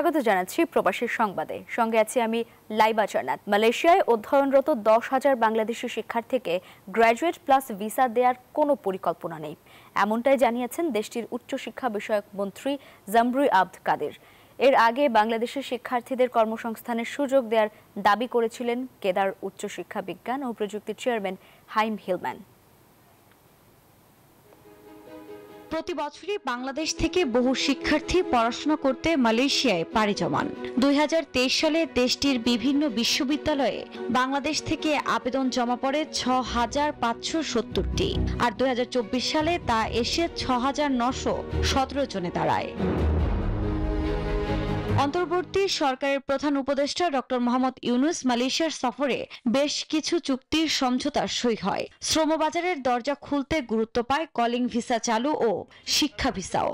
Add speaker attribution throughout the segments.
Speaker 1: স্বাগত জানাচ্ছি প্রবাসী সংবাদে। সঙ্গে আছি আমি লাইবা জান্নাত। মালয়েশিয়ায় অধ্যয়নরত 10,000 বাংলাদেশি শিক্ষার্থীকে গ্র্যাজুয়েট প্লাস ভিসা দেওয়ার কোনো পরিকল্পনা নেই, এমনটাই জানিয়েছেন দেশটির উচ্চশিক্ষা বিষয়ক মন্ত্রী জামরুই আব্দ কাদের। এর আগে বাংলাদেশের শিক্ষার্থীদের কর্মসংস্থানের সুযোগ দেওয়ার দাবি করেছিলেন কেদার উচ্চশিক্ষা বিজ্ঞান ও প্রযুক্তির চেয়ারম্যান হাইম হিলম্যান।
Speaker 2: প্রতি বছরই বাংলাদেশ থেকে বহু শিক্ষার্থী পড়াশোনা করতে মালয়েশিয়ায় পাড়ি জমান। 2023 সালে দেশটির বিভিন্ন বিশ্ববিদ্যালয়ে বাংলাদেশ থেকে আবেদন জমা পড়ে 6,570টি, আর 2024 সালে তা এসে 6,917 জনে দাঁড়ায়। অন্তর্বর্তী সরকারের প্রধান উপদেষ্টা ডক্টর মোহাম্মদ ইউনুস মালয়েশিয়ার সফরে বেশ কিছু চুক্তির সমঝোতা সই হয়। শ্রমবাজারের দরজা খুলতে গুরুত্ব পায় কলিং ভিসা চালু ও শিক্ষা ভিসাও।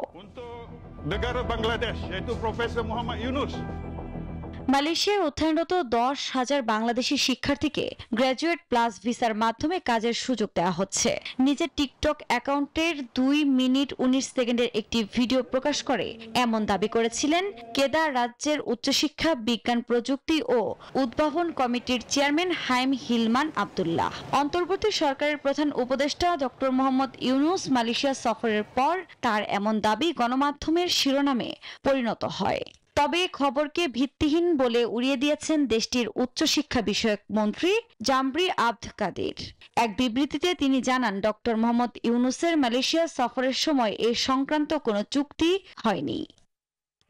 Speaker 2: মালয়েশিয়ার অধ্যয়নরত 10,000 বাংলাদেশি শিক্ষার্থীকে গ্র্যাজুয়েট প্লাস ভিসার মাধ্যমে কাজের সুযোগ দেওয়া হচ্ছে। নিজের টিকটক অ্যাকাউন্টের 2 মিনিট 19 সেকেন্ডের একটি ভিডিও প্রকাশ করে এমন দাবি করেছিলেন কেদার রাজ্যের উচ্চশিক্ষা বিজ্ঞান প্রযুক্তি ও উদ্ভাবন কমিটির চেয়ারম্যান হাইম হিলমান আব্দুল্লাহ। অন্তর্বর্তী সরকারের প্রধান উপদেষ্টা ডক্টর মোহাম্মদ ইউনুস মালয়েশিয়া সফরের পর তার এমন দাবি গণমাধ্যমের শিরোনামে পরিণত হয়। তবে খবরকে ভিত্তিহীন বলে উড়িয়ে দিয়েছেন দেশটির উচ্চশিক্ষা বিষয়ক মন্ত্রী জামরুই আব্দ কাদের। এক বিবৃতিতে তিনি জানান, ডক্টর মোহাম্মদ ইউনুসের মালয়েশিয়া সফরের সময় এ সংক্রান্ত কোনো চুক্তি হয়নি।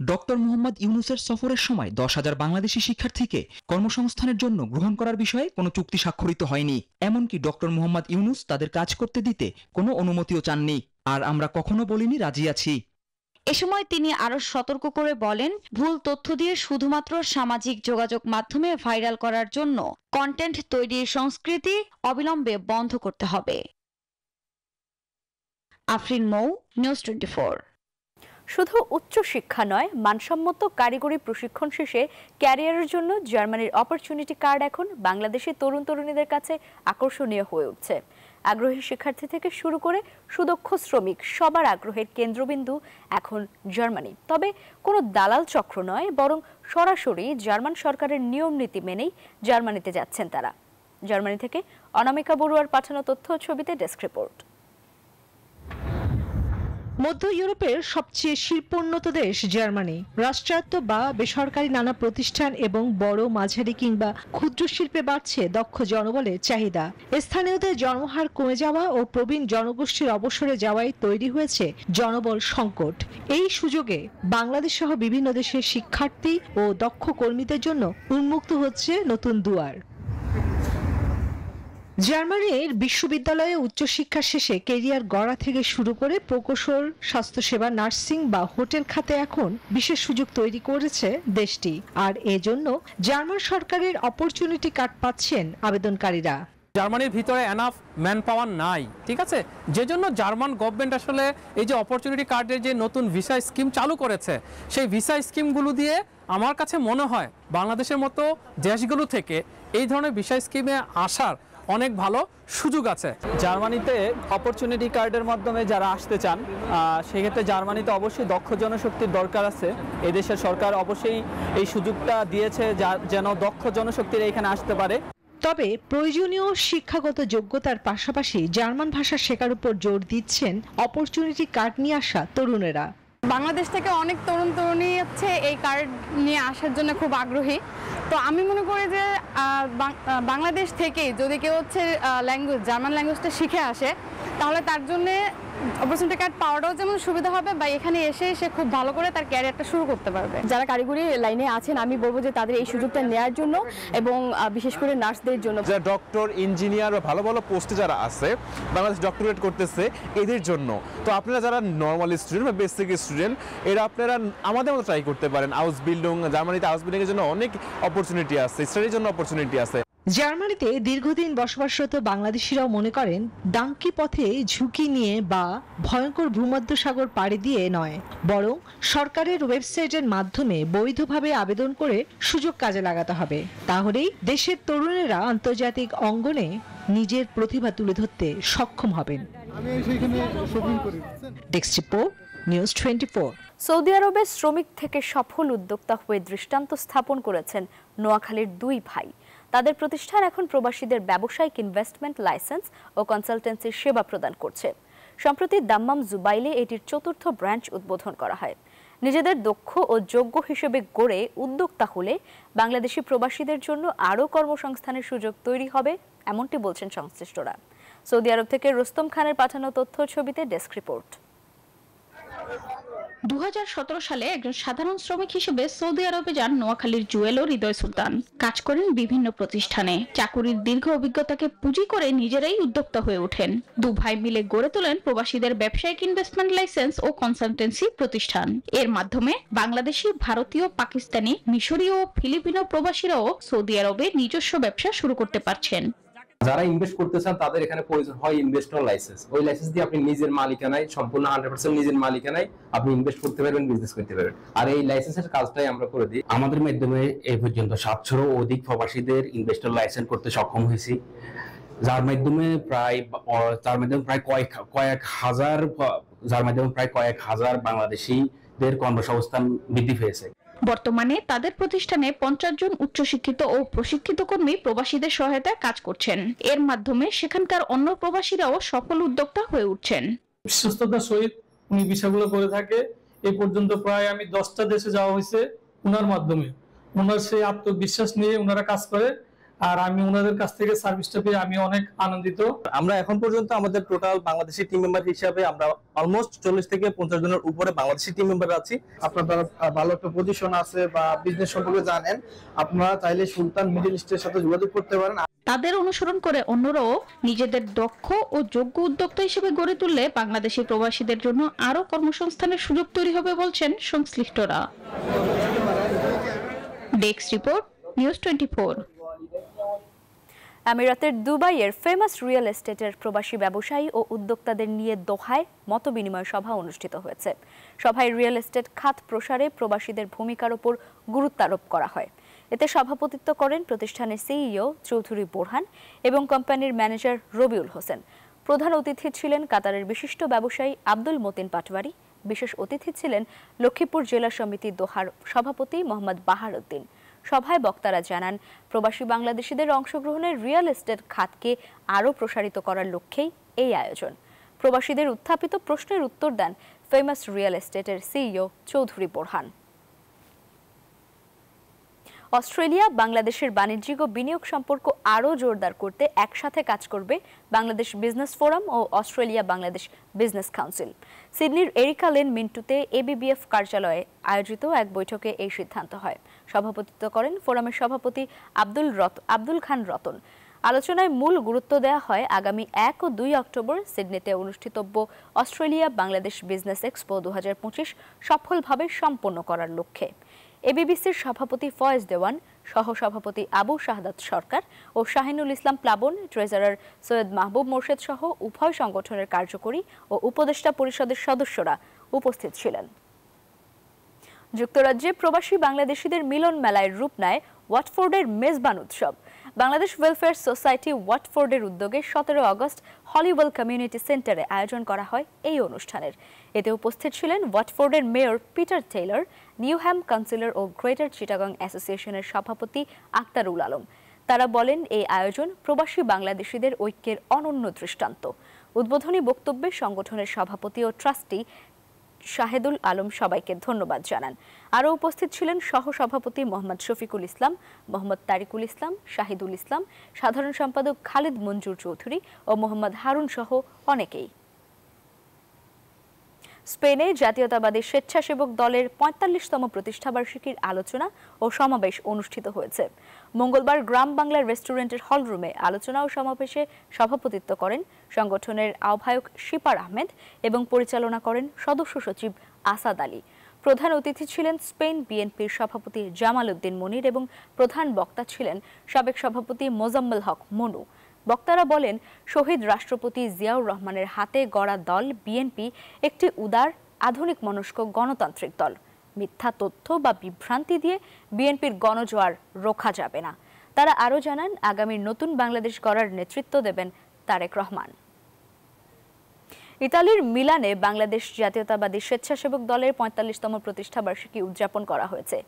Speaker 3: ডক্টর মোহাম্মদ ইউনুসের সফরের সময় 10,000 বাংলাদেশি শিক্ষার্থীকে কর্মসংস্থানের জন্য গ্রহণ করার বিষয়ে কোনো চুক্তি স্বাক্ষরিত হয়নি। এমনকি ডক্টর মোহাম্মদ ইউনুস তাদের কাজ করতে দিতে কোনো অনুমতিও চাননি। আর আমরা কখনো বলিনি রাজি আছি।
Speaker 2: এ সময় তিনি আরো সতর্ক করে বলেন, ভুল তথ্য দিয়ে শুধুমাত্র সামাজিক যোগাযোগ মাধ্যমে ভাইরাল করার জন্য কন্টেন্ট তৈরির সংস্কৃতি অবিলম্বে বন্ধ করতে হবে। আফরিন মৌ, নিউজ 24।
Speaker 1: শুধু উচ্চশিক্ষা নয়, মানসম্মত কারিগরি প্রশিক্ষণ শেষে ক্যারিয়ারের জন্য জার্মানির অপরচুনিটি কার্ড এখন বাংলাদেশের তরুণ তরুণীদের কাছে আকর্ষণীয় হয়ে উঠছে। আগ্রহী শিক্ষার্থী থেকে শুরু করে সুদক্ষ শ্রমিক, সবার আগ্রহের কেন্দ্রবিন্দু এখন জার্মানি। তবে কোনো দালাল চক্র নয়, বরং সরাসরি জার্মান সরকারের নিয়ম নীতি মেনেই জার্মানিতে যাচ্ছেন তারা। জার্মানি থেকে অনামিকা বড়ুয়ার পাঠানো তথ্য ও ছবিতে ডেস্ক রিপোর্ট।
Speaker 4: মধ্য ইউরোপের সবচেয়ে শিল্পোন্নত দেশ জার্মানি। রাষ্ট্রায়ত্ত বা বেসরকারি নানা প্রতিষ্ঠান এবং বড় মাঝারি কিংবা ক্ষুদ্র শিল্পে বাড়ছে দক্ষ জনবলের চাহিদা। স্থানীয়দের জন্মহার কমে যাওয়া ও প্রবীণ জনগোষ্ঠীর অবসরে যাওয়ায় তৈরি হয়েছে জনবল সংকট। এই সুযোগে বাংলাদেশ সহ বিভিন্ন দেশের শিক্ষার্থী ও দক্ষ কর্মীদের জন্য উন্মুক্ত হচ্ছে নতুন দুয়ার। জার্মানির বিশ্ববিদ্যালয়ে উচ্চশিক্ষা শেষে কেরিয়ার গড়া থেকে শুরু করে প্রকৌশল, স্বাস্থ্যসেবা, নার্সিং বা হোটেল খাতে এখন বিশেষ সুযোগ তৈরি করেছে দেশটি। আর এজন্য জার্মান সরকারের অপরচুনিটি কার্ড পাচ্ছেন আবেদনকারীরা।
Speaker 5: জার্মানির ভিতরে এনাফ ম্যান পাওয়ার নাই, ঠিক আছে, যে জন্য জার্মান গভর্নমেন্ট আসলে এই যে অপরচুনিটি কার্ডের যে নতুন ভিসা স্কিম চালু করেছে, সেই ভিসা স্কিমগুলো দিয়ে আমার কাছে মনে হয় বাংলাদেশের মতো দেশগুলো থেকে এই ধরনের ভিসা স্কিমে আসার অনেক ভালো সুযোগ আছে।
Speaker 6: জার্মানিতে অপরচুনিটি কার্ডের মাধ্যমে যারা আসতে চান, সেক্ষেত্রে জার্মানিতে অবশ্যই দক্ষ জনশক্তির দরকার আছে। এদেশের সরকার অবশ্যই এই সুযোগটা দিয়েছে যেন দক্ষ জনশক্তিরা এখানে আসতে পারে।
Speaker 4: তবে প্রয়োজনীয় শিক্ষাগত যোগ্যতার পাশাপাশি জার্মান ভাষা শেখার উপর জোর দিচ্ছেন অপরচুনিটি কার্ড নিয়ে আসা তরুণেরা।
Speaker 7: বাংলাদেশ থেকে অনেক তরুণ তরুণী হচ্ছে এই কার্ড নিয়ে আসার জন্য খুব আগ্রহী। তো আমি মনে করি যে বাংলাদেশ থেকে যদি কেউ হচ্ছে জার্মান ল্যাঙ্গুয়েজটা শিখে আসে, তাহলে তার জন্য অপরচুনিটি কার্ড পাওয়াটাও যেমন সুবিধা হবে, বা এখানে এসে সে খুব ভালো করে তার ক্যারিয়ারটা শুরু করতে পারবে।
Speaker 8: যারা কারিগরি লাইনে আছেন, আমি বলবো যে তাদের এই সুযোগটা নেওয়ার জন্য, এবং বিশেষ করে নার্সদের জন্য,
Speaker 9: যারা ডক্টর, ইঞ্জিনিয়ার বা ভালো ভালো পোস্টে যারা আছে, বাংলাদেশ ডক্টরেট করতেছে, এদের জন্য। তো আপনারা যারা নর্মাল স্টুডেন্ট বা বেসিক স্টুডেন্ট, এরা আপনারা আমাদের মতো ট্রাই করতে পারেন। আউসবিল্ডিং, জার্মানিতে আউসবিল্ডিং এর জন্য অনেক অপরচুনিটি আছে, স্টাডির জন্য অপরচুনিটি আছে।
Speaker 4: জার্মানিতে দীর্ঘদিন বসবাসরত বাংলাদেশিরাও মনে করেন ডাঙ্কি পথে ঝুঁকি নিয়ে বা ভয়ঙ্কর ভূমধ্যসাগর পাড়ি দিয়ে নয়, বরং সরকারের ওয়েবসাইটের মাধ্যমে বৈধভাবে আবেদন করে সুযোগ কাজে লাগাতে হবে। তাহলেই দেশের তরুণেরা আন্তর্জাতিক অঙ্গনে নিজের প্রতিভা তুলে ধরতে সক্ষম হবেন। Desk report, news 24।
Speaker 1: সৌদি আরবে শ্রমিক থেকে সফল উদ্যোক্তা হয়ে দৃষ্টান্ত স্থাপন করেছেন নোয়াখালীর দুই ভাই। তাদের প্রতিষ্ঠান এখন প্রবাসীদের ব্যবসায়িক ইনভেস্টমেন্ট লাইসেন্স ও কনসালটেন্সির সেবা প্রদান করছে। সম্প্রতি দাম্মাম জুবাইলে এটির ৪র্থ ব্রাঞ্চ উদ্বোধন করা হয়। নিজেদের দক্ষ ও যোগ্য হিসেবে গড়ে উদ্যোক্তা হলে বাংলাদেশি প্রবাসীদের জন্য আরও কর্মসংস্থানের সুযোগ তৈরি হবে, এমনটি বলছেন সংশ্লিষ্টরা। সৌদি আরব থেকে রুস্তম খানের পাঠানো তথ্য ছবিতে ডেস্ক রিপোর্ট।
Speaker 10: ২০১৭ সালে একজন সাধারণ শ্রমিক হিসেবে সৌদি আরবে যান নোয়াখালীর জুয়েল ও হৃদয় সুলতান। কাজ করেন বিভিন্ন প্রতিষ্ঠানে। চাকুরির দীর্ঘ অভিজ্ঞতাকে পুঁজি করে নিজেরাই উদ্যোক্তা হয়ে ওঠেন। দু ভাই মিলে গড়ে তোলেন প্রবাসীদের ব্যবসায়িক ইনভেস্টমেন্ট লাইসেন্স ও কনসালটেন্সি প্রতিষ্ঠান। এর মাধ্যমে বাংলাদেশি, ভারতীয়, পাকিস্তানি, মিশরীয় ও ফিলিপিনো প্রবাসীরাও সৌদি আরবে নিজস্ব ব্যবসা শুরু করতে পারছেন।
Speaker 11: যারা ইনভেস্ট করতে চান তাদের এখানে প্রয়োজন হয় ইনভেস্টর লাইসেন্স। ওই লাইসেন্স দিয়ে আপনি নিজের মালিকানায়, সম্পূর্ণ 100% নিজের মালিকানায় আপনি ইনভেস্ট করতে পারবেন, বিজনেস করতে পারবেন। আর এই লাইসেন্সের কাজটাই আমরা করে দিই। আমাদের মাধ্যমে এই পর্যন্ত 700 অধিক প্রবাসীদের ইনভেস্টর লাইসেন্স করতে সক্ষম হয়েছি, যার মাধ্যমে প্রায় কয়েক হাজার বাংলাদেশিদের কর্মসংস্থান বৃদ্ধি পেয়েছে।
Speaker 10: বর্তমানে তাদের প্রতিষ্ঠানে 50 জন উচ্চশিক্ষিত ও প্রশিক্ষিত কর্মী প্রবাসীদের সহায়তায় কাজ করছেন। এর মাধ্যমে সেখানকার অন্য প্রবাসীরাও সফল উদ্যোক্তা হয়ে উঠছেন।
Speaker 12: বিশ্বস্ততার সহিত উনি বিষয়গুলো করে থাকে। এই পর্যন্ত প্রায় আমি 10টা দেশে যাওয়া হয়েছে ওনার মাধ্যমে। ওনার সেই আত্মবিশ্বাস নিয়ে ওনারা কাজ করে, আর আমি ওনাদের কাছ থেকে সার্ভিসটা পেয়ে আমি অনেক আনন্দিত।
Speaker 13: আমরা এখন পর্যন্ত আমাদের টোটাল বাংলাদেশি টিম মেম্বার হিসাবে আমরা অলমোস্ট 40 থেকে 50 জনের উপরে বাংলাদেশি টিম মেম্বার আছি।
Speaker 14: আপনারা ভালো একটা পজিশন আছে বা বিজনেস সম্পর্কে জানেন, আপনারা চাইলে সুলতান মিডল ইস্টের সাথে যোগাযোগ করতে পারেন।
Speaker 10: তাদের অনুসরণ করে অন্যরাও নিজেদের দক্ষ ও যোগ্য উদ্যোক্তা হিসেবে গড়ে তুললে বাংলাদেশি প্রবাসীদের জন্য আরো কর্মসংস্থানের সুযোগ তৈরি হবে বলছেন সংশ্লিষ্টরা। Desk report, news 24।
Speaker 1: আমিরাতের দুবাইয়ের ফেমাস রিয়েল এস্টেটের প্রবাসী ব্যবসায়ী ও উদ্যোক্তাদের নিয়ে দোহায় মতবিনিময় সভা অনুষ্ঠিত হয়েছে। সভায় রিয়েল এস্টেট খাত প্রসারে প্রবাসীদের ভূমিকার উপর গুরুত্ব আরোপ করা হয়। এতে সভাপতিত্ব করেন প্রতিষ্ঠানের সিইও চৌধুরী বোরহান এবং কোম্পানির ম্যানেজার রবিউল হোসেন। প্রধান অতিথি ছিলেন কাতারের বিশিষ্ট ব্যবসায়ী আব্দুল মতিন পাটওয়ারি। বিশেষ অতিথি ছিলেন লক্ষ্মীপুর জেলা সমিতি দোহার সভাপতি মোহাম্মদ বাহার উদ্দিন। সভায় বক্তারা জানান, প্রবাসী বাংলাদেশিদের অংশগ্রহণের রিয়েল এস্টেট খাতকে আরও প্রসারিত করার লক্ষ্যেই এই আয়োজন। প্রবাসীদের উত্থাপিত প্রশ্নের উত্তর দেন ফেমাস রিয়েল এস্টেটের সিইও চৌধুরী বোরহান। অস্ট্রেলিয়া বাংলাদেশের বাণিজ্যিক ও বিনিয়োগ সম্পর্ক আরও জোরদার করতে একসাথে কাজ করবে বাংলাদেশ বিজনেস ফোরাম ও অস্ট্রেলিয়া বাংলাদেশ বিজনেস কাউন্সিল। সিডনির এরিকা লেন মিন্টুতে এবিবিএফ কার্যালয়ে আয়োজিত এক বৈঠকে এই সিদ্ধান্ত হয়। সভাপতিত্ব করেন ফোরামের সভাপতি আব্দুল খান রতন। আলোচনায় মূল গুরুত্ব দেওয়া হয় আগামী 1 ও 2 অক্টোবর সিডনিতে অনুষ্ঠিতব্য অস্ট্রেলিয়া বাংলাদেশ বিজনেস এক্সপো 2025 সফলভাবে সম্পন্ন করার লক্ষ্যে। এবিবিসির সভাপতি ফয়েজ দেওয়ান, সহসভাপতি আবু শাহাদাত সরকার ও শাহিনুল ইসলাম প্লাবন, ট্রেজারার সৈয়দ মাহবুব মোর্শেদ সহ উভয় সংগঠনের কার্যকরী ও উপদেষ্টা পরিষদের সদস্যরা উপস্থিত ছিলেন। যুক্তরাজ্যে প্রবাসী বাংলাদেশিদের মিলন মেলায় রূপ নেয় ওয়াটফোর্ডের মেজবান উৎসব। বাংলাদেশ ওয়েলফেয়ার সোসাইটি ওয়াটফোর্ডের উদ্যোগে 17 আগস্ট হলিওয়েল কমিউনিটি সেন্টারে আয়োজন করা হয় এই অনুষ্ঠানের। এতে উপস্থিত ছিলেন ওয়াটফোর্ডের mayor Peter Taylor, Newham councillor ও গ্রেটার চিটাগং অ্যাসোসিয়েশনের সভাপতি আক্তারুল আলম। তারা বলেন, এই আয়োজন প্রবাসী বাংলাদেশিদের ঐক্যের অনন্য দৃষ্টান্ত। উদ্বোধনী বক্তব্যে সংগঠনের সভাপতি ও ট্রাস্টি শাহেদুল আলম সবাইকে ধন্যবাদ জানান। আরও উপস্থিত ছিলেন সহসভাপতি মোহাম্মদ শফিকুল ইসলাম, মোহাম্মদ তারিকুল ইসলাম, শাহিদুল ইসলাম, সাধারণ সম্পাদক খালিদ মঞ্জুর চৌধুরী ও মোহাম্মদ হারুন সহ অনেকেই। স্পেনে জাতীয়তাবাদী স্বেচ্ছাসেবক দলের 45তম প্রতিষ্ঠাবার্ষিকীর আলোচনা ও সমাবেশ অনুষ্ঠিত হয়েছে। মঙ্গলবার গ্রাম বাংলার রেস্টুরেন্টের হলরুমে আলোচনা ও সমাবেশে সভাপতিত্ব করেন সংগঠনের আহ্বায়ক শিপার আহমেদ এবং পরিচালনা করেন সদস্য সচিব আসাদ আলী। প্রধান অতিথি ছিলেন স্পেন বিএনপির সভাপতি জামাল উদ্দিন মনির এবং প্রধান বক্তা ছিলেন সাবেক সভাপতি মোজাম্মেল হক মনু। বক্তারা বলেন, শহীদ রাষ্ট্রপতি জিয়াউর রহমানের হাতে গড়া দল বিএনপি একটি উদার, আধুনিক মনস্ক গণতান্ত্রিক দল। মিথ্যা তথ্য বা বিভ্রান্তি দিয়ে বিএনপির গণজোয়ার রোখা যাবে না। তারা আরও জানান, আগামীর নতুন বাংলাদেশ গড়ার নেতৃত্ব দেবেন তারেক রহমান। ইতালির মিলানে বাংলাদেশ জাতীয়তাবাদী স্বেচ্ছাসেবক দলের ৪৫তম প্রতিষ্ঠাবার্ষিকী উদযাপন করা হয়েছে।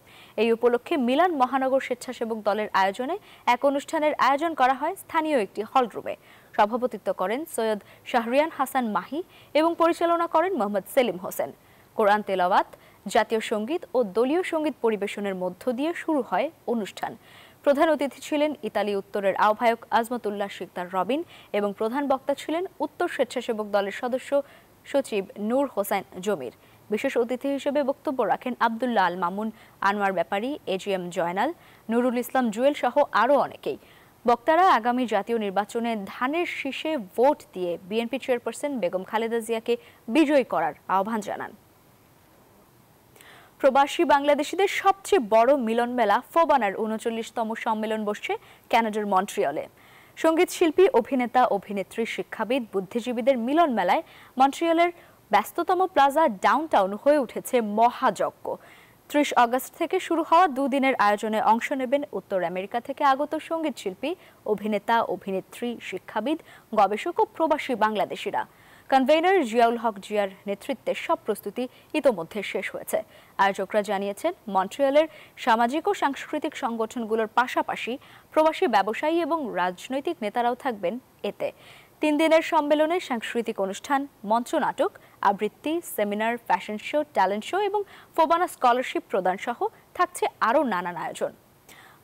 Speaker 1: এই উপলক্ষে মিলান মহানগর স্বেচ্ছাসেবক দলের আয়োজনে এক অনুষ্ঠানের আয়োজন করা হয় স্থানীয় একটি হলরুমে। সভাপতিত্ব করেন সৈয়দ শাহরিয়ান হাসান মাহি এবং পরিচালনা করেন মোহাম্মদ সেলিম হোসেন। কোরআন তেলাওয়াত, জাতীয় সঙ্গীত ও দলীয় সঙ্গীত পরিবেশনের মধ্য দিয়ে শুরু হয় অনুষ্ঠান। প্রধান অতিথি ছিলেন ইতালি উত্তরের আহ্বায়ক আজমতুল্লাহ শিকদার রবিন এবং প্রধান বক্তা ছিলেন উত্তর স্বেচ্ছাসেবক দলের সদস্য সচিব নূর হোসেন জমির। বিশেষ অতিথি হিসেবে বক্তব্য রাখেন আব্দুল্লাহ আল মামুন, আনোয়ার ব্যাপারী, এজিএম জয়নাল, নুরুল ইসলাম জুয়েল সহ আরও অনেকেই। বক্তারা আগামী জাতীয় নির্বাচনে ধানের শীষে ভোট দিয়ে বিএনপি চেয়ারপারসন বেগম খালেদা জিয়াকে বিজয়ী করার আহ্বান জানান। প্রবাসী বাংলাদেশিদের সবচেয়ে বড় মিলন মেলা ফোবানার ৩৯তম সম্মেলন বসছে কানাডার মন্ট্রিয়লে। সঙ্গীত শিল্পী, অভিনেতা, অভিনেত্রী, শিক্ষাবিদ, বুদ্ধিজীবীদের মিলন মেলায় মন্ট্রিয়লের ব্যস্ততম প্লাজা ডাউনটাউন হয়ে উঠেছে মহাযজ্ঞ। ৩০ আগস্ট থেকে শুরু হওয়া দুদিনের আয়োজনে অংশ নেবেন উত্তর আমেরিকা থেকে আগত সঙ্গীত শিল্পী, অভিনেতা, অভিনেত্রী, শিক্ষাবিদ, গবেষক ও প্রবাসী বাংলাদেশিরা। কনভেনার জিয়াউল হক জিয়ার নেতৃত্বে সব প্রস্তুতি ইতোমধ্যে শেষ হয়েছে। আয়োজকরা জানিয়েছেন, মন্ট্রিয়লের সামাজিক ও সাংস্কৃতিক সংগঠনগুলোর পাশাপাশি প্রবাসী ব্যবসায়ী এবং রাজনৈতিক নেতারাও থাকবেন এতে। 3 দিনের সম্মেলনে সাংস্কৃতিক অনুষ্ঠান, মঞ্চনাটক, আবৃত্তি, seminar, fashion show, talent show এবং ফোবানা স্কলারশিপ প্রদান সহ থাকছে আরও নানান আয়োজন।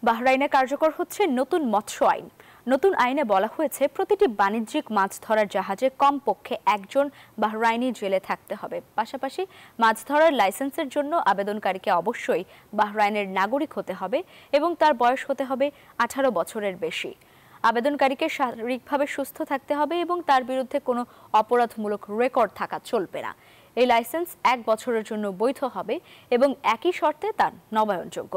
Speaker 1: বাহরাইনে কার্যকর হচ্ছে নতুন মৎস্য আইন। নতুন আইনে বলা হয়েছে, প্রতিটি বাণিজ্যিক মাছ ধরার জাহাজে কমপক্ষে একজন বাহরাইনি জেলে থাকতে হবে। পাশাপাশি মাছ ধরার লাইসেন্সের জন্য আবেদনকারীকে অবশ্যই বাহরাইনের নাগরিক হতে হবে এবং তার বয়স হতে হবে 18 বছরের বেশি। আবেদনকারীকে শারীরিকভাবে সুস্থ থাকতে হবে এবং তার বিরুদ্ধে কোনো অপরাধমূলক রেকর্ড থাকা চলবে না। এই লাইসেন্স 1 বছরের জন্য বৈধ হবে এবং একই শর্তে তার নবায়নযোগ্য।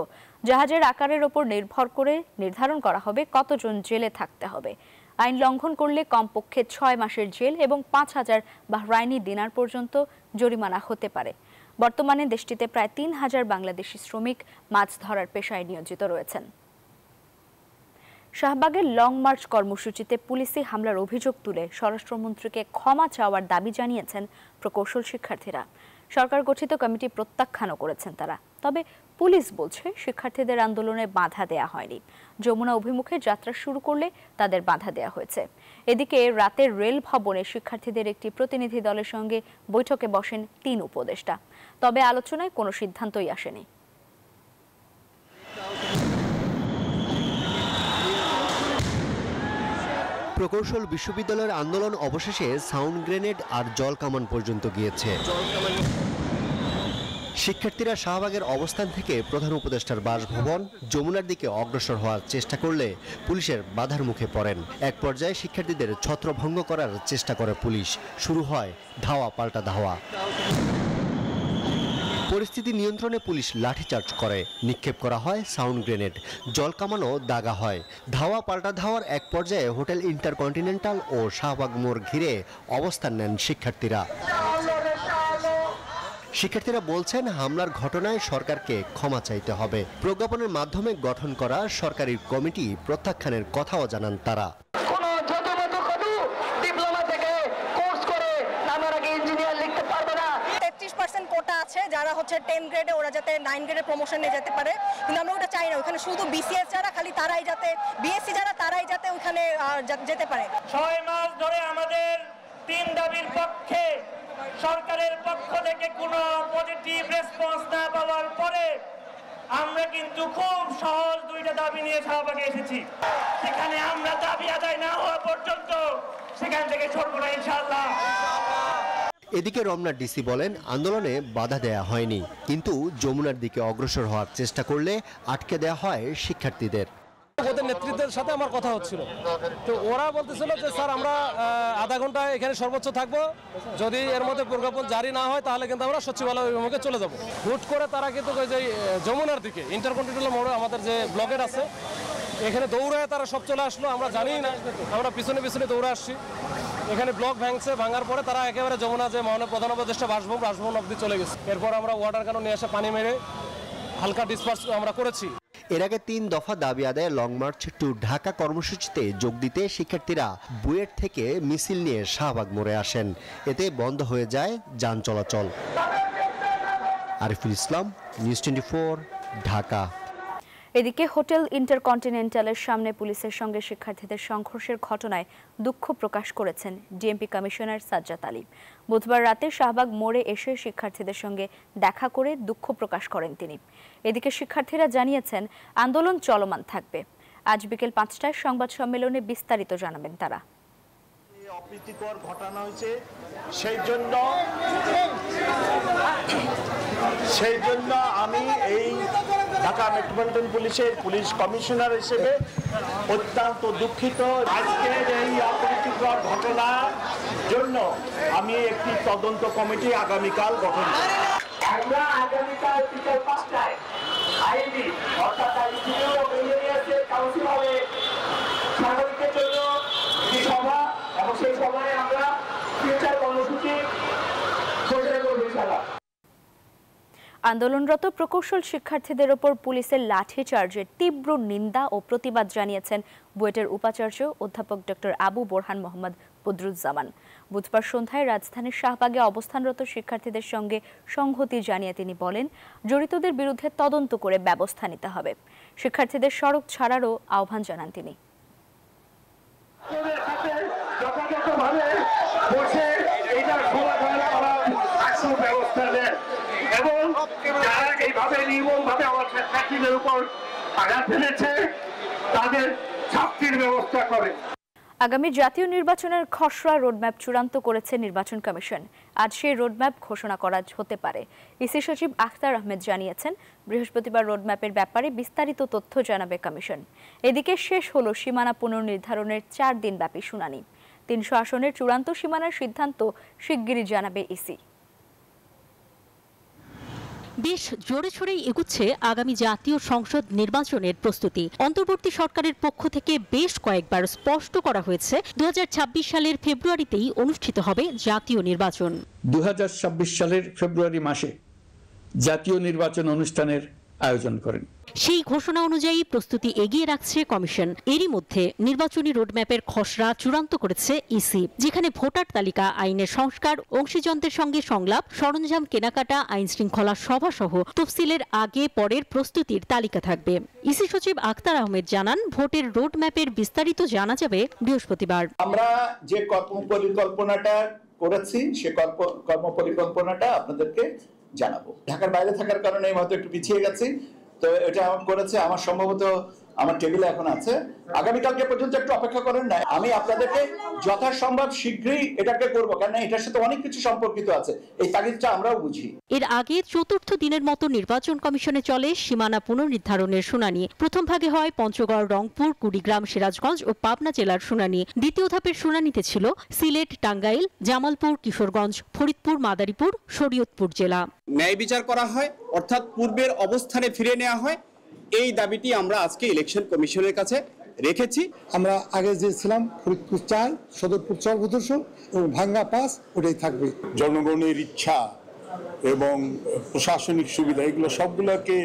Speaker 1: জাহাজের আকারের ওপর নির্ভর করে নির্ধারণ করা হবে কতজন জেলে থাকতে হবে। আইন লঙ্ঘন করলে কমপক্ষে 6 মাসের জেল এবং 5000 বাহরাইনি দিনার পর্যন্ত জরিমানা হতে পারে। বর্তমানে দেশটিতে প্রায় 3000 বাংলাদেশি শ্রমিক মাছ ধরার পেশায় নিয়োজিত রয়েছেন। শাহবাগের লং মার্চ কর্মসূচিতে পুলিশি হামলার অভিযোগ তুলে স্বরাষ্ট্রমন্ত্রীকে ক্ষমা চাওয়ার দাবি জানিয়েছেন প্রকৌশল শিক্ষার্থীরা। সরকার গঠিত কমিটি প্রত্যাখ্যানও করেছেন তারা। তবে পুলিশ বলছে, শিক্ষার্থীদের আন্দোলনে বাধা দেয়া হয়নি। যমুনা অভিমুখে যাত্রা শুরু করলে তাদের বাধা দেয়া হয়েছে। এদিকে রাতে রেল ভবনে শিক্ষার্থীদের একটি প্রতিনিধি দলের সঙ্গে বৈঠকে বসেন 3 উপদেষ্টা। তবে আলোচনায় কোনো সিদ্ধান্তই আসেনি।
Speaker 15: প্রকৌশল বিশ্ববিদ্যালয়ের আন্দোলন অবশেষে সাউন্ড গ্রেনেড আর জল কামান পর্যন্ত গিয়েছে। শিক্ষার্থীরা শাহবাগের অবস্থান থেকে প্রধান উপদেষ্টার বাসভবন যমুনার দিকে অগ্রসর হওয়ার চেষ্টা করলে পুলিশের বাধার মুখে পড়েন। এক পর্যায়ে শিক্ষার্থীদের ছত্রভঙ্গ করার চেষ্টা করে পুলিশ। শুরু হয় ধাওয়া পাল্টা ধাওয়া। পরিস্থিতি নিয়ন্ত্রণে পুলিশ লাঠিচার্জ করে, নিক্ষেপ করা হয় সাউন্ড গ্রেনেড, জল কামানো দাগা হয়। ধাওয়া পাল্টা ধাওয়ার এক পর্যায়ে হোটেল ইন্টারকন্টিনেন্টাল ও শাহবাগ মোড় ঘিরে অবস্থান নেন শিক্ষার্থীরা। শিক্ষার্থীরা বলছেন, হামলার ঘটনায় সরকারকে ক্ষমা চাইতে হবে। প্রজ্ঞাপনের মাধ্যমে গঠন করা সরকারি কমিটি প্রত্যাখ্যানের কথাও জানান তারা।
Speaker 16: কোটা আছে যারা হচ্ছে 10 গ্রেডে, ওরা যাতে 9 গ্রেডে প্রমোশন নিয়ে যেতে পারে, কিন্তু আমরা ওটা চাই না। ওখানে শুধু বিসিএস যারা, খালি তারাই যাতে, বিএসসি যারা তারাই যাতে ওখানে যেতে পারে।
Speaker 17: 6 মাস ধরে আমাদের 3 দাবির পক্ষে সরকারের পক্ষ থেকে কোনো পজিটিভ রেসপন্স না পাওয়ার পরে আমরা কিন্তু খুব সহজ 2টা দাবি নিয়ে শাহবাগে এসেছি। সেখানে আমরা দাবি আদায় না হওয়া পর্যন্ত সেখান থেকে সরব না ইনশাআল্লাহ।
Speaker 15: এদিকে রমনা ডিসি বলেন, আন্দোলনে বাধা দেয়া হয়নি, কিন্তু যমুনার দিকে অগ্রসর হওয়ার চেষ্টা করলে আটকে দেয়া হয় শিক্ষার্থীদের।
Speaker 18: ওদের নেতৃত্বের সাথে আমার কথা হচ্ছিল, তো ওরা বলতেছিল যে স্যার আমরা আধা ঘন্টা এখানে সর্বোচ্চ থাকবো, যদি এর মধ্যে প্রজ্ঞাপন জারি না হয় তাহলে কিন্তু আমরা সচিবালয় অভিমুখে চলে যাব। হুট করে তারা কিন্তু যে যমুনার দিকে ইন্টারকন্টিনেন্টাল মোড়ে আমাদের যে ব্লকেট আছে এখানে দৌড়ায় তারা সব চলে আসলো। আমরা জানি না, আমরা পিছনে পিছনে দৌড়ে আসছি। এখানে ব্লক ভাঙছে, ভাঙার পরে তারা একেবারে যমুনা যে মাননীয় প্রধান উপদেষ্টা বাসভবন অবধি চলে গেছে। এরপর আমরা ওয়াটার ক্যানন নিয়ে এসে পানি মেরে হালকা ডিসপার্স আমরা করেছি।
Speaker 15: এর আগে 3 দফা দাবি আদায়ে লং মার্চ টু ঢাকা কর্মসূচিতে যোগ দিতে শিক্ষার্থীরা বুয়েট থেকে মিছিল নিয়ে শাহবাগ মোড়ে আসেন। এতে বন্ধ হয়ে যায় যান চলাচল। আরিফুল ইসলাম, নিউজ 24, ঢাকা।
Speaker 1: এদিকে হোটেল ইন্টারকন্টিনেন্টালের সামনে পুলিশের সঙ্গে শিক্ষার্থীদের সংঘর্ষের ঘটনায় দুঃখ প্রকাশ করেছেন ডিএমপি কমিশনার সাজ্জাদ আলী। বুধবার রাতে শাহবাগ মোড়ে এসে শিক্ষার্থীদের সঙ্গে দেখা করে দুঃখ প্রকাশ করেন তিনি। এদিকে শিক্ষার্থীরা জানিয়েছেন আন্দোলন চলমান থাকবে। আজ বিকেল 5টায় সংবাদ সম্মেলনে বিস্তারিত জানাবেন তারা।
Speaker 19: অপ্রীতিকর ঘটনা হয়েছে, সেই জন্য আমি এই ঢাকা মেট্রোপলিটন পুলিশের পুলিশ কমিশনার হিসেবে অত্যন্ত দুঃখিত। আজকের এই অপ্রীতিকর ঘটনার জন্য আমি একটি তদন্ত কমিটি আগামীকাল গঠন করব। আমরা আগামীকাল বিকেল 5টায় আইবি অর্থাৎ ইনস্টিটিউট অফ ইঞ্জিনিয়ার্সের কাউন্সিল হলে নাগরিকদের জন্য একটি সভা, এবং সেই সভায় আমরা ফিউচার কর্মসূচি ঘোষণা করব ইনশাআল্লাহ।
Speaker 1: আন্দোলনরত প্রকৌশল শিক্ষার্থীদের ওপর পুলিশের লাঠিচার্জের তীব্র নিন্দা ও প্রতিবাদ জানিয়েছেন বুয়েটের উপাচার্য অধ্যাপক ডক্টর আবু বোরহান মোহাম্মদ বদরুজ্জামান। বুধবার সন্ধ্যায় রাজধানীর শাহবাগে অবস্থানরত শিক্ষার্থীদের সঙ্গে সংহতি জানিয়ে তিনি বলেন, জড়িতদের বিরুদ্ধে তদন্ত করে ব্যবস্থা নিতে হবে। শিক্ষার্থীদের সড়ক ছাড়ারও আহ্বান জানান তিনি।
Speaker 19: এবং যারা এইভাবে নির্মমভাবে আমার শিক্ষার্থীদের উপর আঘাত ফেলেছে তাদের শাস্তির ব্যবস্থা করে।
Speaker 1: আগামী জাতীয় নির্বাচনের খসড়া রোডম্যাপ চূড়ান্ত করেছে নির্বাচন কমিশন। আজ সেই রোডম্যাপ ঘোষণা করা হতে পারে। ইসি সচিব আখতার আহমেদ জানিয়েছেন, বৃহস্পতিবার রোডম্যাপের ব্যাপারে বিস্তারিত তথ্য জানাবে কমিশন। এদিকে শেষ হলো সীমানা পুনর্নির্ধারণের 4 দিনব্যাপী শুনানি। 300 আসনের চূড়ান্ত সীমানার সিদ্ধান্ত শিগগিরই জানাবে ইসি।
Speaker 20: বেশ জোরে সোরেই এগুচ্ছে আগামী জাতীয় সংসদ নির্বাচনের প্রস্তুতি। অন্তর্বর্তী সরকারের পক্ষ থেকে বেশ কয়েকবার স্পষ্ট করা হয়েছে 2026 সালের ফেব্রুয়ারিতেই অনুষ্ঠিত হবে জাতীয় নির্বাচন।
Speaker 21: 2026 সালের ফেব্রুয়ারি মাসে জাতীয় নির্বাচন অনুষ্ঠানের আয়োজন করেন।
Speaker 20: সেই ঘোষণা অনুযায়ী প্রস্তুতি এগিয়ে রাখছে কমিশন। এরই মধ্যে নির্বাচনী রোডম্যাপের খসড়া চূড়ান্ত করেছে ইসি, যেখানে ভোটার তালিকা আইনের সংস্কার, অংশীজনদের সঙ্গে সংলাপ, সরঞ্জাম কেনাকাটা, আইন শৃঙ্খলা সভা সহ তফসিলের আগে পরের প্রস্তুতির তালিকা থাকবে। ইসি সচিব আখতার আহমেদ জানান, ভোটের রোডম্যাপের বিস্তারিত জানা যাবে বৃহস্পতিবার।
Speaker 22: আমরা যে কর্মপরিকল্পনাটা করেছি সে কর্মপরিকল্পনাটা আপনাদেরকে জানাবো। ঢাকার বাইরে থাকার কারণে এই মতো একটু পিছিয়ে গেছি, তো এটা করেছে আমার সম্ভবত আমার টেবিলে এখন আছে। আগামীকালকে পর্যন্ত একটু অপেক্ষা করেন না, আমি আপনাদেরকে যথাসম্ভব শীঘ্রই এটাকে করব, কারণ এটার সাথে অনেক কিছু সম্পর্কিত আছে। এই তাগিদটা আমরাও বুঝি।
Speaker 20: এর আগে চতুর্থ দিনের মতো নির্বাচন কমিশনে চলে সীমানা পুনর্নির্ধারণের শুনানি। প্রথম ভাগে হয় পঞ্চগড়, রংপুর, কুড়িগ্রাম, সিরাজগঞ্জ ও পাবনা জেলার শুনানি। দ্বিতীয় ধাপের শুনানিতে ছিল সিলেট, টাঙ্গাইল, জামালপুর, কিশোরগঞ্জ, ফরিদপুর, মাদারীপুর, শরীয়তপুর জেলা।
Speaker 23: ন্যায় বিচার করা হয়, অর্থাৎ পূর্বের অবস্থানে ফিরে নেওয়া হয়। এই দাবিটি আমরা আজকে ইলেকশন কমিশনের কাছে রেখেছি।
Speaker 24: আমরা আগে যে ছিলাম ফরিদপুর 4, সদরপুর 4 প্রদর্শন এবং ভাঙ্গা 5 ওটাই থাকবে।
Speaker 19: জনগণের ইচ্ছা এবং প্রশাসনিক সুবিধা এগুলো সবগুলোকে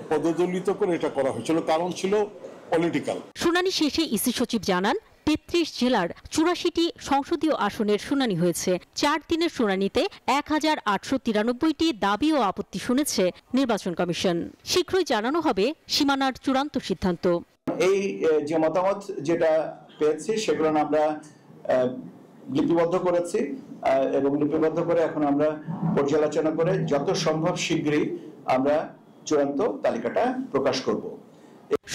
Speaker 19: পদদলিত করে এটা করা হয়েছিল, কারণ ছিল পলিটিক্যাল।
Speaker 20: শুনানি শেষে ইসি সচিব জানান, 33 জেলার 84টি সংসদীয় আসনের শুনানি হয়েছে। 4 দিনের শুনানিতে 1893টি দাবি ও আপত্তি শুনেছে নির্বাচন কমিশন। শীঘ্রই জানানো হবে সীমানার চূড়ান্ত সিদ্ধান্ত।
Speaker 22: এই যে মতামত যেটা পেয়েছি সেগুলো আমরা লিপিবদ্ধ করেছি এবং লিপিবদ্ধ করে এখন আমরা পর্যালোচনা করে যত সম্ভব শীঘ্রই আমরা চূড়ান্ত তালিকাটা প্রকাশ করব।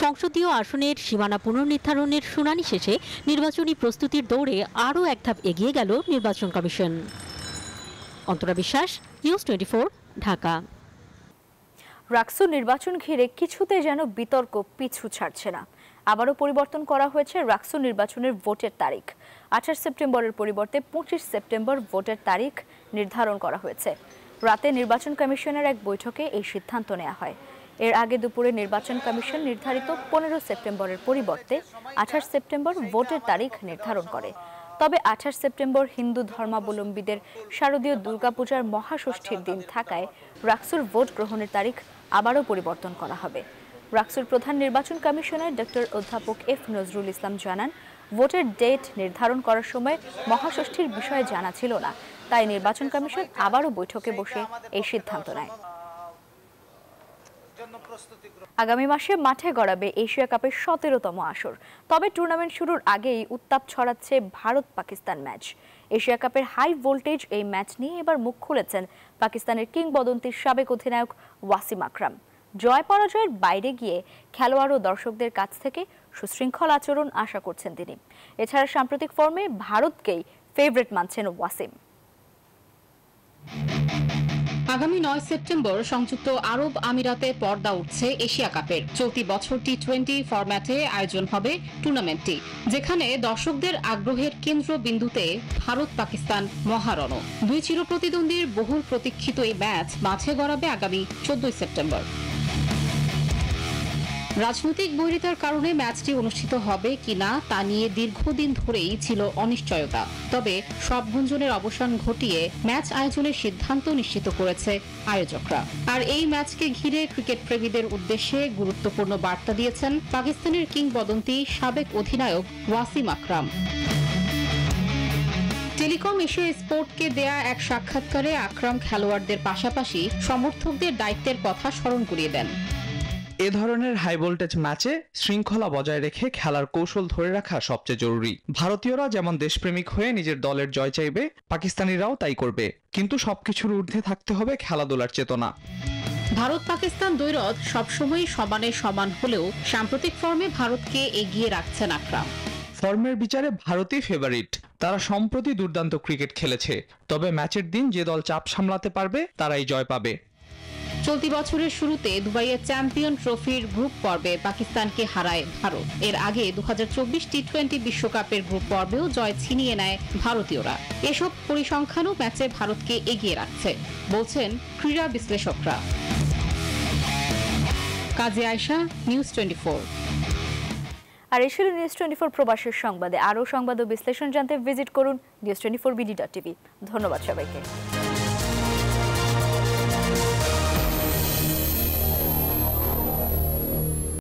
Speaker 20: সংসদীয় আসনের সীমানা পুনর্নির্ধারণের শুনানি শেষে নির্বাচনী প্রস্তুতির দৌড়ে আরও এক ধাপ এগিয়ে গেল নির্বাচন কমিশন। অন্তরা বিশ্বাস, নিউজ 24, ঢাকা।
Speaker 1: রাকসু নির্বাচন ঘিরে কিছুতে যেন বিতর্ক পিছু ছাড়ছে না। আবারও পরিবর্তন করা হয়েছে রাকসু নির্বাচনের ভোটের তারিখ। 28 সেপ্টেম্বরের পরিবর্তে 25 সেপ্টেম্বর ভোটের তারিখ নির্ধারণ করা হয়েছে। রাতে নির্বাচন কমিশনের এক বৈঠকে এই সিদ্ধান্ত নেওয়া হয়। এর আগে দুপুরে নির্বাচন কমিশন নির্ধারিত 15 সেপ্টেম্বরের পরিবর্তে 28 সেপ্টেম্বর ভোটের তারিখ নির্ধারণ করে। তবে 28 সেপ্টেম্বর হিন্দু ধর্মাবলম্বীদের শারদীয় দুর্গাপূজার মহাষষ্ঠীর দিন থাকায় রাকসুর ভোট গ্রহণের তারিখ আবারও পরিবর্তন করা হবে। রাকসুর প্রধান নির্বাচন কমিশনার ডক্টর অধ্যাপক এফ নজরুল ইসলাম জানান, ভোটের ডেট নির্ধারণ করার সময় মহাষষ্ঠীর বিষয়ে জানা ছিল না, তাই নির্বাচন কমিশন আবারও বৈঠকে বসে এই সিদ্ধান্ত নেয়। আগামী মাসে মাঠে গড়াবে এশিয়া কাপের 17তম আসর। তবে টুর্নামেন্ট শুরুর আগেই উত্তাপ ছড়াচ্ছে ভারত পাকিস্তান ম্যাচ। এশিয়া কাপের হাই ভোল্টেজ এই ম্যাচ নিয়ে এবার মুখ খুলেছেন পাকিস্তানের কিংবদন্তির সাবেক অধিনায়ক ওয়াসিম আকরাম। জয় পরাজয়ের বাইরে গিয়ে খেলোয়াড় ও দর্শকদের কাছ থেকে সুশৃঙ্খল আচরণ আশা করছেন তিনি। এছাড়া সাম্প্রতিক ফর্মে ভারতকেই ফেভারিট মানছেন ওয়াসিম।
Speaker 2: আগামী 9 সেপ্টেম্বর সংযুক্ত আরব আমিরাতে পর্দা উঠছে এশিয়া কাপের। চলতি বছর টি20 ফরম্যাটে আয়োজন হবে টুর্নামেন্টটি, যেখানে দর্শকদের আগ্রহের কেন্দ্রবিন্দুতে ভারত পাকিস্তান মহারণ। দুই চিরপ্রতিদ্বন্দ্বীর বহুল প্রতীক্ষিত এই ম্যাচ মাঠে গড়াবে আগামী 14 সেপ্টেম্বর। রাজনৈতিক বৈরিতার কারণে ম্যাচটি অনুষ্ঠিত হবে কিনা তা নিয়ে দীর্ঘদিন ধরেই ছিল অনিশ্চয়তা। তবে সব গুঞ্জনের অবসান ঘটিয়ে ম্যাচ আয়োজনের সিদ্ধান্ত নিশ্চিত করেছে আয়োজকরা। আর এই ম্যাচকে ঘিরে ক্রিকেট প্রেমীদের উদ্দেশ্যে গুরুত্বপূর্ণ বার্তা দিয়েছেন পাকিস্তানের কিংবদন্তি সাবেক অধিনায়ক ওয়াসিম আকরাম। টেলিকম এশিয়া স্পোর্টকে দেয়া এক সাক্ষাৎকারে আকরাম খেলোয়াড়দের পাশাপাশি সমর্থকদের দায়িত্বের কথা স্মরণ করিয়ে দেন।
Speaker 3: এ ধরনের হাই ভোল্টেজ ম্যাচে শৃঙ্খলা বজায় রেখে খেলার কৌশল ধরে রাখা সবচেয়ে জরুরি। ভারতীয়রা যেমন দেশপ্রেমিক হয়ে নিজের দলের জয় চাইবে, পাকিস্তানিরাও তাই করবে, কিন্তু সবকিছুর ঊর্ধ্বে থাকতে হবে খেলাধুলার চেতনা।
Speaker 2: ভারত পাকিস্তান দ্বৈরথ সবসময় সমানে সমান হলেও সাম্প্রতিক ফর্মে ভারতকে এগিয়ে রাখছেন আকরাম।
Speaker 3: ফর্মের বিচারে ভারতই ফেভারিট। তারা সম্প্রতি দুর্দান্ত ক্রিকেট খেলেছে, তবে ম্যাচের দিন যে দল চাপ সামলাতে পারবে তারাই জয় পাবে।
Speaker 2: চলতি বছরের শুরুতে দুবাইয়ের চ্যাম্পিয়ন ট্রফির গ্রুপ পর্বে পাকিস্তানকে হারায় ভারত। এর আগে 2024 টি20 বিশ্বকাপের গ্রুপ পর্বেও জয় ছিনিয়ে নেয় ভারতীয়রা। এসব পরিসংখ্যানও ম্যাচে ভারতকে এগিয়ে রাখছে, বলছেন ক্রীড়া বিশ্লেষকরা। কাজী আয়েশা, নিউজ 24।
Speaker 1: আর এই ছিল নিউজ 24 প্রবাসের সংবাদে। আরও সংবাদ ও বিশ্লেষণ জানতে ভিজিট করুন news24bd.tv। ধন্যবাদ সবাইকে।